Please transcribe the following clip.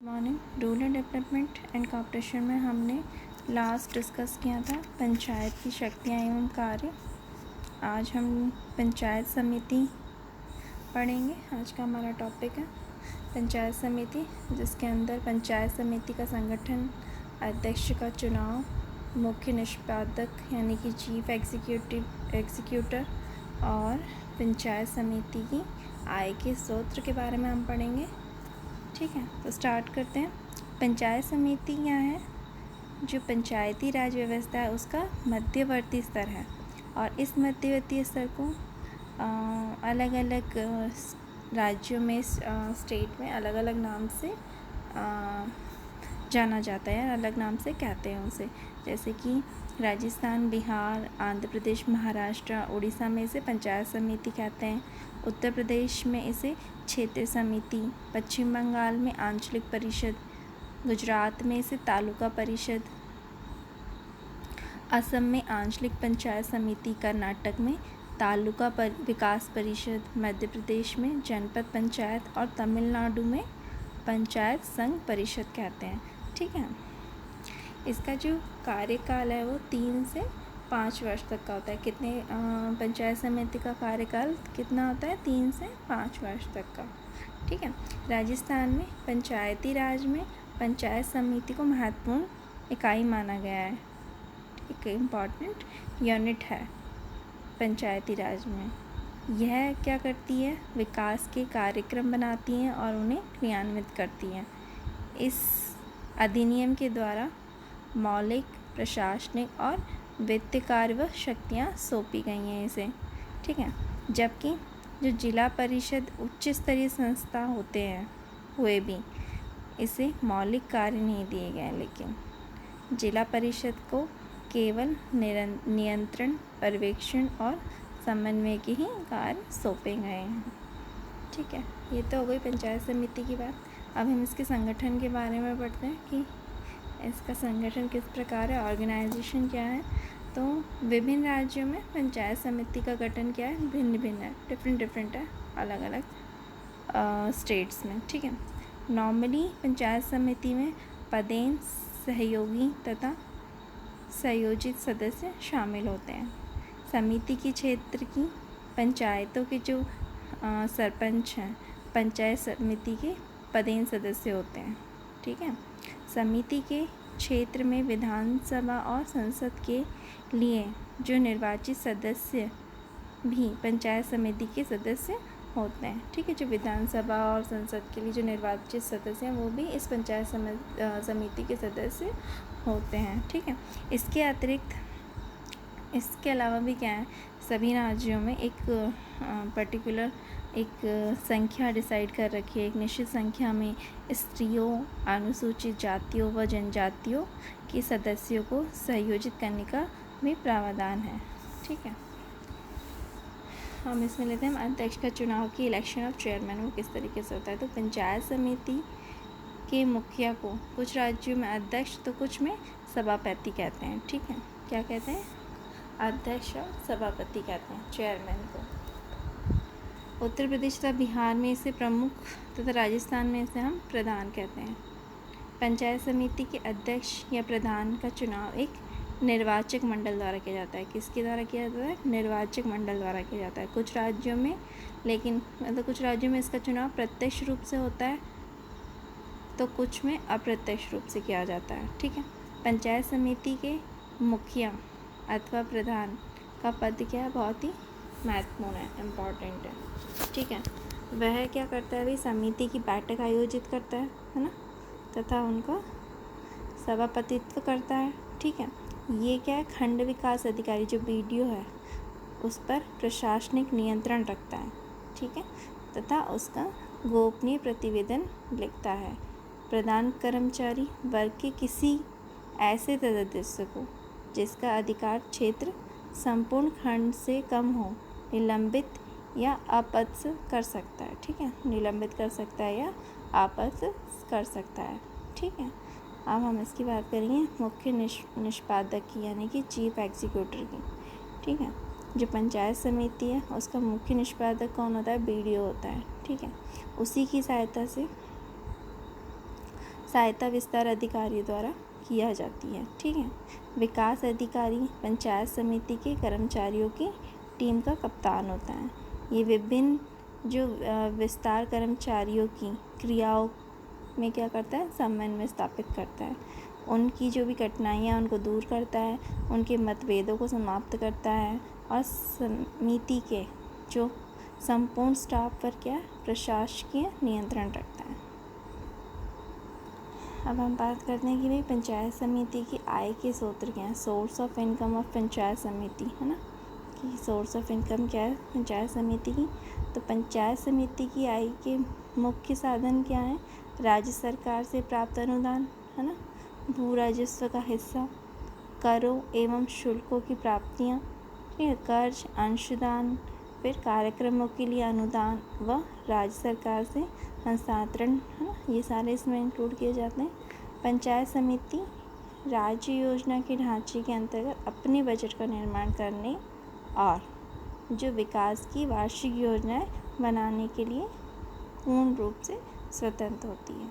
Morning. Rural development and corporation में हमने last discuss किया था पंचायत की शक्तियाँ एवं कार्य। आज हम पंचायत समिति पढ़ेंगे। आज का हमारा टॉपिक है पंचायत समिति, जिसके अंदर पंचायत समिति का संगठन, अध्यक्ष का चुनाव, मुख्य निष्पादक यानी कि चीफ एग्जीक्यूटर और पंचायत समिति की आय के स्रोत के बारे में हम पढ़ेंगे। ठीक है, तो स्टार्ट करते हैं। पंचायत समिति क्या है? जो पंचायती राज व्यवस्था है उसका मध्यवर्ती स्तर है, और इस मध्यवर्ती स्तर को अलग अलग राज्यों में, स्टेट में अलग अलग नाम से जाना जाता है, अलग नाम से कहते हैं उसे। जैसे कि राजस्थान, बिहार, आंध्र प्रदेश, महाराष्ट्र, उड़ीसा में इसे पंचायत समिति कहते हैं। उत्तर प्रदेश में इसे क्षेत्रीय समिति, पश्चिम बंगाल में आंचलिक परिषद, गुजरात में इसे तालुका परिषद, असम में आंचलिक पंचायत समिति, कर्नाटक में तालुका विकास परिषद, मध्य प्रदेश में जनपद पंचायत और तमिलनाडु में पंचायत संघ परिषद कहते हैं। ठीक है, इसका जो कार्यकाल है वो 3 से 5 वर्ष तक का होता है। कितने पंचायत समिति का कार्यकाल कितना होता है? 3 से 5 वर्ष तक का। ठीक है, राजस्थान में पंचायती राज में पंचायत समिति को महत्वपूर्ण इकाई माना गया है, एक इम्पॉर्टेंट यूनिट है पंचायती राज में। यह क्या करती है? विकास के कार्यक्रम बनाती हैं और उन्हें क्रियान्वित करती हैं। इस अधिनियम के द्वारा मौलिक, प्रशासनिक और वित्तीय कार्य व शक्तियाँ सौंपी गई हैं इसे। ठीक है, जबकि जो जिला परिषद उच्च स्तरीय संस्था होते हैं हुए भी इसे मौलिक कार्य नहीं दिए गए, लेकिन जिला परिषद को केवल नियंत्रण, पर्यवेक्षण और समन्वय के ही कार्य सौंपे गए हैं। ठीक है, ये तो हो गई पंचायत समिति की बात। अब हम इसके संगठन के बारे में पढ़ते हैं कि इसका संगठन किस प्रकार है, ऑर्गेनाइजेशन क्या है। तो विभिन्न राज्यों में पंचायत समिति का गठन क्या है? भिन्न भिन्न है, डिफरेंट है, अलग अलग स्टेट्स में। ठीक है, नॉर्मली पंचायत समिति में पदेन, सहयोगी तथा संयोजित सदस्य शामिल होते हैं। समिति के क्षेत्र की पंचायतों के जो सरपंच हैं पंचायत समिति के पदेन सदस्य होते हैं। ठीक है, समिति के क्षेत्र में विधानसभा और संसद के लिए जो निर्वाचित सदस्य भी पंचायत समिति के सदस्य होते हैं। ठीक है, जो विधानसभा और संसद के लिए जो निर्वाचित सदस्य हैं वो भी इस पंचायत समिति के सदस्य होते हैं। ठीक है, इसके अतिरिक्त इसके अलावा भी क्या है, सभी राज्यों में एक पर्टिकुलर एक संख्या डिसाइड कर रखी है। एक निश्चित संख्या में स्त्रियों, अनुसूचित जातियों व जनजातियों के सदस्यों को संयोजित करने का भी प्रावधान है। ठीक है, हम इसमें लेते हैं अध्यक्ष का चुनाव की इलेक्शन ऑफ चेयरमैन, वो किस तरीके से होता है। तो पंचायत समिति के मुखिया को कुछ राज्यों में अध्यक्ष तो कुछ में सभापति कहते हैं। ठीक है, क्या कहते हैं? अध्यक्ष और सभापति कहते हैं चेयरमैन को। उत्तर प्रदेश तथा बिहार में इसे प्रमुख तथा राजस्थान में इसे हम प्रधान कहते हैं। पंचायत समिति के अध्यक्ष या प्रधान का चुनाव एक निर्वाचक मंडल द्वारा किया जाता है। किसके द्वारा किया जाता है? निर्वाचक मंडल द्वारा किया जाता है। कुछ राज्यों में, लेकिन कुछ राज्यों में इसका चुनाव प्रत्यक्ष रूप से होता है तो कुछ में अप्रत्यक्ष रूप से किया जाता है। ठीक है, पंचायत समिति के मुखिया अथवा प्रधान का पद क्या है? बहुत ही महत्वपूर्ण है, इम्पॉर्टेंट है। ठीक है, वह क्या करता है? भाई समिति की बैठक आयोजित करता है ना, तथा उनका सभापतित्व करता है। ठीक है, ये क्या है? खंड विकास अधिकारी जो BDO है उस पर प्रशासनिक नियंत्रण रखता है। ठीक है, तथा उसका गोपनीय प्रतिवेदन लिखता है। प्रधान कर्मचारी वर्ग के किसी ऐसे सदस्य को जिसका अधिकार क्षेत्र संपूर्ण खंड से कम हो निलंबित या अपदस्थ कर सकता है। ठीक है, निलंबित कर सकता है या अपदस्थ कर सकता है। ठीक है, अब हम इसकी बात करेंगे मुख्य निष्पादक की, यानी कि चीफ एग्जीक्यूटर की। ठीक है, जो पंचायत समिति है उसका मुख्य निष्पादक कौन होता है? BDO होता है। ठीक है, उसी की सहायता से सहायता विस्तार अधिकारियों द्वारा किया जाती है। ठीक है। विकास अधिकारी पंचायत समिति के कर्मचारियों की टीम का कप्तान होता है। ये विभिन्न जो विस्तार कर्मचारियों की क्रियाओं में क्या करता है, समन्वय स्थापित करता है। उनकी जो भी कठिनाइयाँ उनको दूर करता है, उनके मतभेदों को समाप्त करता है और समिति के जो संपूर्ण स्टाफ पर क्या प्रशासकीय नियंत्रण रखता है। अब हम बात करते हैं कि भाई पंचायत समिति की आय के स्रोत क्या हैं। Source of income of panchayat समिति, है ना, कि सोर्स ऑफ इनकम क्या है पंचायत समिति की। तो पंचायत समिति की आय के मुख्य साधन क्या हैं? राज्य सरकार से प्राप्त अनुदान, है ना, भू राजस्व का हिस्सा, करों एवं शुल्कों की प्राप्तियाँ, कर्ज, अंशदान, फिर कार्यक्रमों के लिए अनुदान व राज्य सरकार से हस्तांतरण, है ना, ये सारे इसमें इंक्लूड किए जाते हैं। पंचायत समिति राज्य योजना के ढांचे के अंतर्गत अपने बजट का निर्माण करने और जो विकास की वार्षिक योजनाएं बनाने के लिए पूर्ण रूप से स्वतंत्र होती है।